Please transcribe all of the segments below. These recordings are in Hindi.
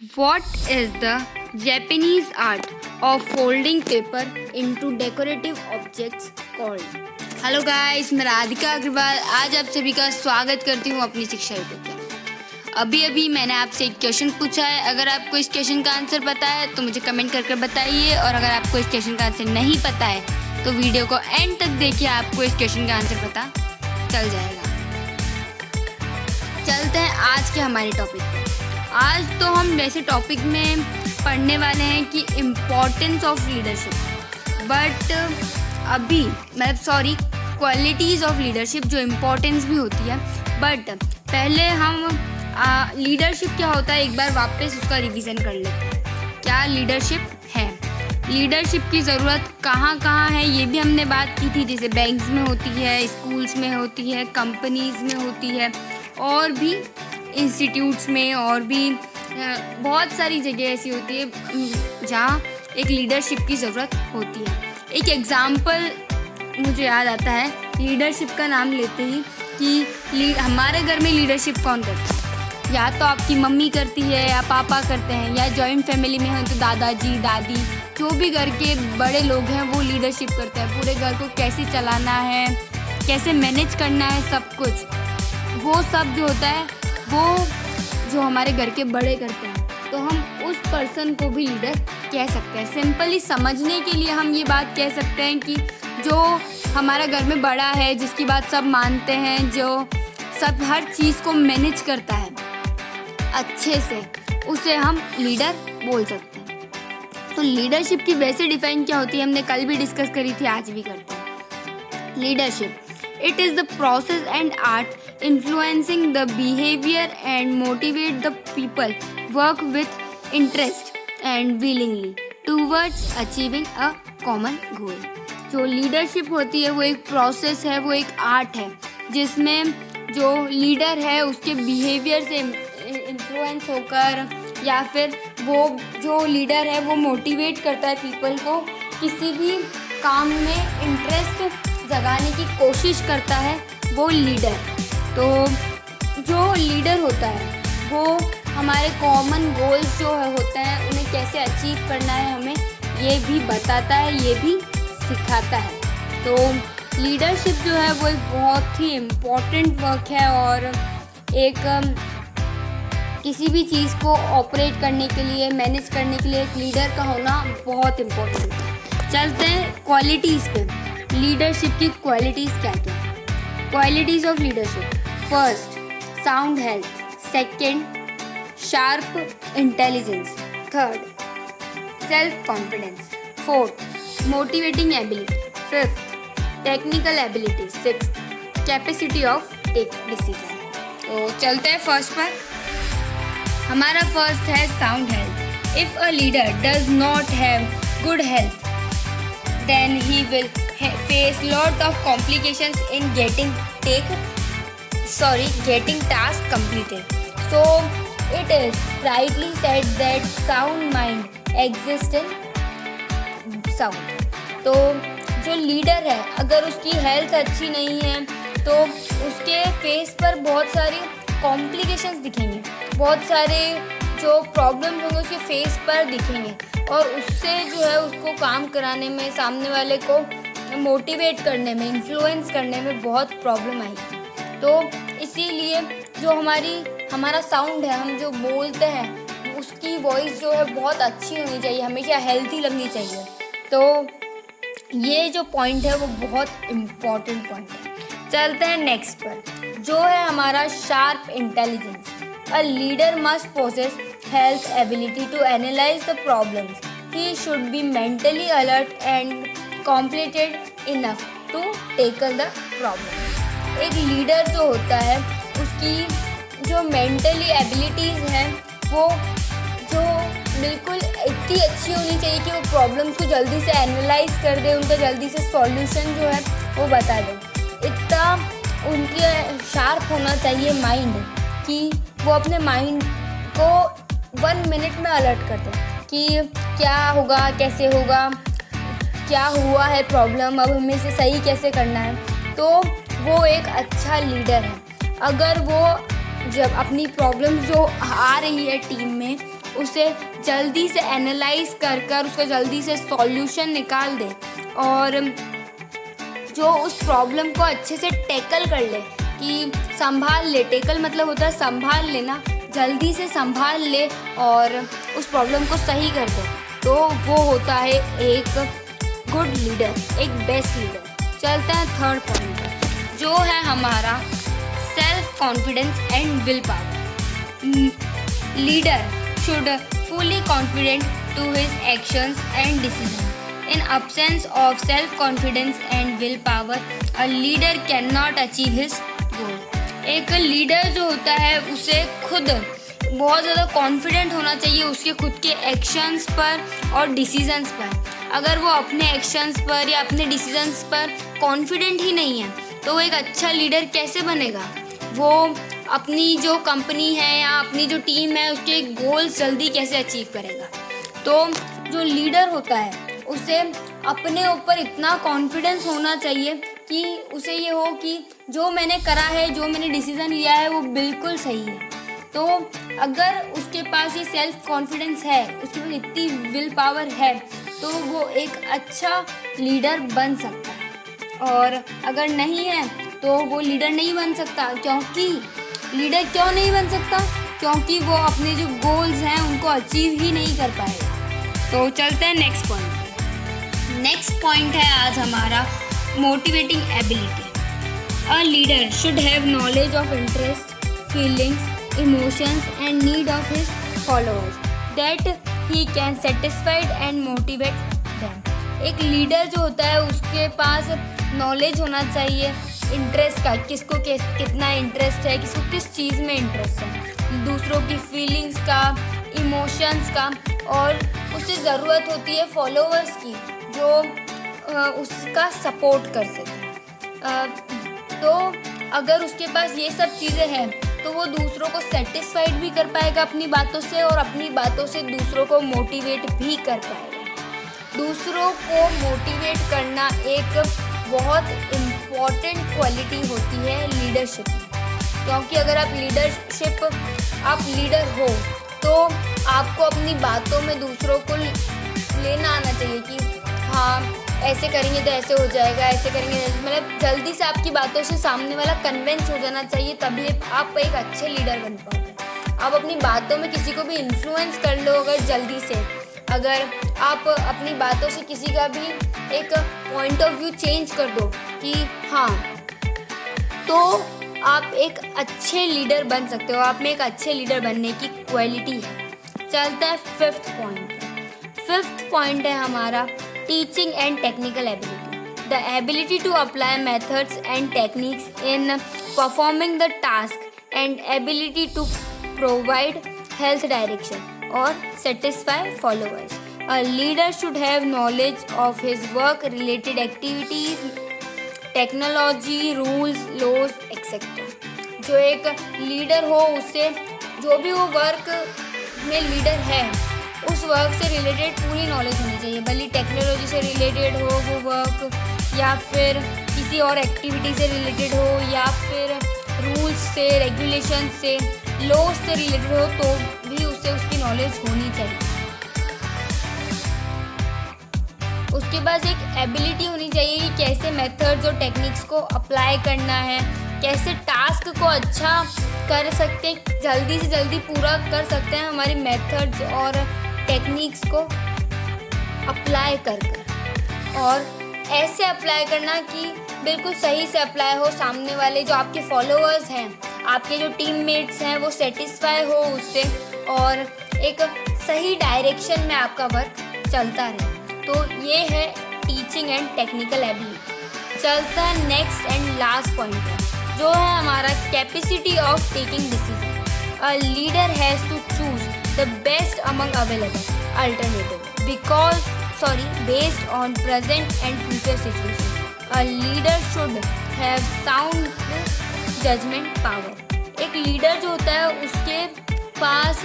What is the Japanese art of folding paper into decorative objects called? Hello guys, मैं राधिका अग्रवाल आज आप सभी का स्वागत करती हूँ अपनी शिक्षा यूट्यूब चैनल। अभी मैंने आपसे एक क्वेश्चन पूछा है। अगर आपको इस क्वेश्चन का आंसर पता है तो मुझे कमेंट करके बताइए, और अगर आपको इस क्वेश्चन का आंसर नहीं पता है तो वीडियो को एंड तक देखिए, आपको इस क्वेश्चन का आंसर पता चल जाएगा। चलते हैं आज के हमारे टॉपिक पे। आज तो हम वैसे टॉपिक में पढ़ने वाले हैं कि इम्पोर्टेंस ऑफ लीडरशिप, बट अभी क्वालिटीज़ ऑफ लीडरशिप, जो इम्पोर्टेंस भी होती है। बट पहले हम लीडरशिप क्या होता है एक बार वापस उसका रिवीजन कर लेते हैं। क्या लीडरशिप है, लीडरशिप की ज़रूरत कहाँ कहाँ है, ये भी हमने बात की थी। जैसे बैंक्स में होती है, स्कूल्स में होती है, कंपनीज़ में होती है, और भी इंस्टीट्यूट्स में, और भी बहुत सारी जगह ऐसी होती है जहाँ एक लीडरशिप की ज़रूरत होती है। एक एग्ज़ाम्पल मुझे याद आता है लीडरशिप का नाम लेते ही कि हमारे घर में लीडरशिप कौन करता है। या तो आपकी मम्मी करती है, या पापा करते हैं, या जॉइंट फैमिली में हैं तो दादाजी दादी, जो भी घर के बड़े लोग हैं वो लीडरशिप करते हैं। पूरे घर को कैसे चलाना है, कैसे मैनेज करना है, सब कुछ वो सब जो होता है वो जो हमारे घर के बड़े करते हैं, तो हम उस पर्सन को भी लीडर कह सकते हैं। सिंपली समझने के लिए हम ये बात कह सकते हैं कि जो हमारा घर में बड़ा है, जिसकी बात सब मानते हैं, जो सब हर चीज़ को मैनेज करता है अच्छे से, उसे हम लीडर बोल सकते हैं। तो लीडरशिप की वैसे डिफाइन क्या होती है हमने कल भी डिस्कस करी थी, आज भी करते हैं। Leadership, it is the process and art influencing the behavior and motivate the people work with interest and willingly towards achieving a common goal। जो लीडरशिप होती है वो एक प्रोसेस है, वो एक आर्ट है, जिसमें जो लीडर है उसके बिहेवियर से इन्फ्लुएंस होकर, या फिर वो जो लीडर है वो मोटिवेट करता है पीपल को, किसी भी काम में इंटरेस्ट जगाने की कोशिश करता है वो लीडर। तो जो लीडर होता है वो हमारे कॉमन गोल्स जो होते हैं उन्हें कैसे अचीव करना है हमें ये भी बताता है, ये भी सिखाता है। तो लीडरशिप जो है वो एक बहुत ही इम्पॉर्टेंट वर्क है, और एक किसी भी चीज़ को ऑपरेट करने के लिए, मैनेज करने के लिए एक लीडर का होना बहुत इम्पोर्टेंट है। चलते हैं क्वालिटीज़ पे। लीडरशिप की क्वालिटीज़ क्या क्या है? Qualities of leadership: first, sound health; second, sharp intelligence; third, self confidence; fourth, motivating ability; fifth, technical ability; sixth, capacity of take decision. तो चलते हैं फर्स्ट पर। हमारा फर्स्ट है sound health. If a leader does not have good health, then he will face lot of complications in getting task completed. So it is rightly said that sound mind exists in sound। तो जो लीडर है अगर उसकी हेल्थ अच्छी नहीं है तो उसके फेस पर बहुत सारी कॉम्प्लिकेशंस दिखेंगे, बहुत सारे जो प्रॉब्लम्स होंगे उसके फेस पर दिखेंगे, और उससे जो है उसको काम कराने में, सामने वाले को मोटिवेट करने में, इन्फ्लुएंस करने में बहुत प्रॉब्लम आएगी। तो इसीलिए जो हमारा साउंड है, हम जो बोलते हैं उसकी वॉइस जो है बहुत अच्छी होनी चाहिए, हमेशा हेल्थी लगनी चाहिए। तो ये जो पॉइंट है वो बहुत इम्पॉर्टेंट पॉइंट है। चलते हैं नेक्स्ट पर, जो है हमारा sharp intelligence. A leader must possess health ability to analyze the problems. He should be mentally alert and competent enough to tackle the problem। एक लीडर जो होता है उसकी जो मेंटली एबिलिटीज़ हैं वो जो बिल्कुल इतनी अच्छी होनी चाहिए कि वो प्रॉब्लम्स को जल्दी से एनालाइज कर दे, उनका जल्दी से सॉल्यूशन जो है वो बता दे। इतना उनके शार्प होना चाहिए माइंड कि वो अपने माइंड को 1 मिनट में अलर्ट कर दें कि क्या होगा, कैसे होगा, क्या हुआ है प्रॉब्लम, अब हमें इसे सही कैसे करना है। तो वो एक अच्छा लीडर है। अगर वो जब अपनी प्रॉब्लम जो आ रही है टीम में उसे जल्दी से एनालाइज कर कर उसका जल्दी से सॉल्यूशन निकाल दे और जो उस प्रॉब्लम को अच्छे से टैकल कर ले, कि संभाल ले। टैकल मतलब होता है संभाल लेना, जल्दी से संभाल ले और उस प्रॉब्लम को सही कर दे, तो वो होता है एक गुड लीडर, एक बेस्ट लीडर। चलते हैं थर्ड पॉइंट पर, जो है हमारा self confidence and will power. Leader should fully confident to his actions and decision. In absence of self-confidence and willpower, a leader cannot achieve his goal. एक लीडर जो होता है उसे खुद बहुत ज़्यादा कॉन्फिडेंट होना चाहिए उसके खुद के एक्शंस पर और डिसीजंस पर। अगर वो अपने एक्शंस पर या अपने डिसीजंस पर कॉन्फिडेंट ही नहीं है तो वो एक अच्छा लीडर कैसे बनेगा? वो अपनी जो कंपनी है या अपनी जो टीम है उसके गोल्स जल्दी कैसे अचीव करेगा? तो जो लीडर होता है उसे अपने ऊपर इतना कॉन्फिडेंस होना चाहिए कि उसे ये हो कि जो मैंने करा है, जो मैंने डिसीज़न लिया है वो बिल्कुल सही है। तो अगर उसके पास ये सेल्फ कॉन्फिडेंस है, उसके पास इतनी विल पावर है, तो वो एक अच्छा लीडर बन सकता है। और अगर नहीं है तो वो लीडर नहीं बन सकता। क्योंकि लीडर क्यों नहीं बन सकता? क्योंकि वो अपने जो गोल्स हैं उनको अचीव ही नहीं कर पाएगा। तो चलते हैं नेक्स्ट पॉइंट। नेक्स्ट पॉइंट है आज हमारा motivating ability. A leader should have knowledge of interest, feelings, emotions and need of his followers that he can satisfied and motivate them. एक लीडर जो होता है उसके पास नॉलेज होना चाहिए इंटरेस्ट का, किसको कितना इंटरेस्ट है, किसको किस चीज़ में इंटरेस्ट है, दूसरों की फीलिंग्स का, इमोशंस का, और उसे ज़रूरत होती है फॉलोअर्स की जो उसका सपोर्ट कर सके। तो अगर उसके पास ये सब चीज़ें हैं तो वो दूसरों को सेटिस्फाइड भी कर पाएगा अपनी बातों से और अपनी बातों से दूसरों को मोटिवेट भी कर पाएगा। दूसरों को मोटिवेट करना एक बहुत इम्पॉर्टेंट क्वालिटी होती है लीडरशिप में। क्योंकि अगर आप लीडर हो तो आपको अपनी बातों में दूसरों को लेना आना चाहिए कि हाँ ऐसे करेंगे तो ऐसे हो जाएगा, ऐसे करेंगे मतलब जल्दी से आपकी बातों से सामने वाला कन्विंस हो जाना चाहिए, तभी आप एक अच्छे लीडर बन पाओगे। आप अपनी बातों में किसी को भी इन्फ्लुएंस कर लो अगर जल्दी से, अगर आप अपनी बातों से किसी का भी एक पॉइंट ऑफ व्यू चेंज कर दो कि हाँ, तो आप एक अच्छे लीडर बन सकते हो। आप में एक अच्छे लीडर बनने की क्वालिटी है। चलता है फिफ्थ पॉइंट है हमारा teaching and technical ability. The ability to apply methods and techniques in performing the task and ability to provide health direction और satisfy followers. A leader should have knowledge of his work related activities, technology, rules, laws etcetera. जो एक लीडर हो उसे जो भी वो वर्क में लीडर है उस वर्क से रिलेटेड पूरी नॉलेज होनी चाहिए, भले टेक्नोलॉजी से रिलेटेड हो वो वर्क या फिर किसी और एक्टिविटी से रिलेटेड हो या फिर रूल्स से, रेगुलेशन से, लॉज से रिलेटेड हो, तो भी उसे उसकी नॉलेज होनी चाहिए। उसके पास एक एबिलिटी होनी चाहिए कि कैसे मेथड्स और टेक्निक्स को अप्लाई करना है, कैसे टास्क को अच्छा कर सकते, जल्दी से जल्दी पूरा कर सकते हैं हमारी मेथड्स और टेक्निक्स को अप्लाई कर और ऐसे अप्लाई करना कि बिल्कुल सही से अप्लाई हो, सामने वाले जो आपके फॉलोअर्स हैं, आपके जो टीममेट्स हैं वो सेटिस्फाई हो उससे और एक सही डायरेक्शन में आपका वर्क चलता रहे। तो ये है टीचिंग एंड टेक्निकल एबिलिटी। चलता है नेक्स्ट एंड लास्ट पॉइंट है जो है हमारा capacity of taking decision. A leader has to choose the best among available alternative based on present and future situation. A leader should have sound judgment power. एक लीडर जो होता है उसके पास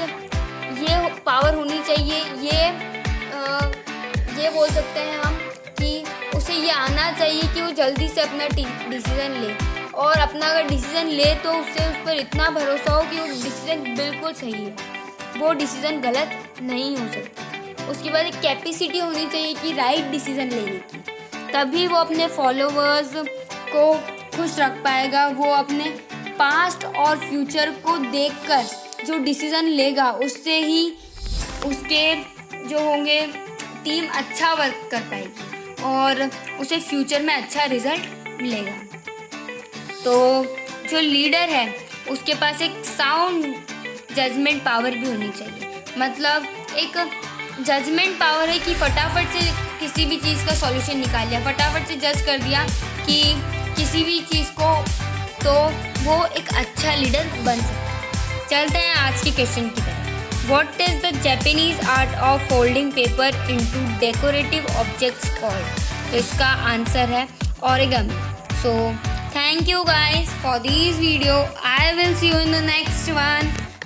ये पावर होनी चाहिए, ये बोल सकते हैं हम कि उसे ये आना चाहिए कि वो जल्दी से अपना डिसीज़न ले और अपना अगर डिसीज़न ले तो उससे उस पर इतना भरोसा हो कि वो डिसीज़न बिल्कुल सही है। वो डिसीज़न गलत नहीं हो सकता। उसके बाद एक कैपेसिटी होनी चाहिए कि राइट डिसीज़न लेने की, तभी वो अपने फॉलोवर्स को खुश रख पाएगा। वो अपने पास्ट और फ्यूचर को देखकर जो डिसीज़न लेगा उससे ही उसके जो होंगे टीम अच्छा वर्क कर पाएगी और उसे फ्यूचर में अच्छा रिजल्ट मिलेगा। तो जो लीडर है उसके पास एक साउंड जजमेंट पावर भी होनी चाहिए। मतलब एक जजमेंट पावर है कि फटाफट से किसी भी चीज़ का सॉल्यूशन निकाल लिया, फटाफट से जज कर दिया कि किसी भी चीज़ को, तो वो एक अच्छा लीडर बन सकता है। चलते हैं आज के क्वेश्चन की तरफ। What is the Japanese art of folding paper into decorative objects called? तो इसका आंसर है origami. So thank you guys for this video. I will see you in the next one.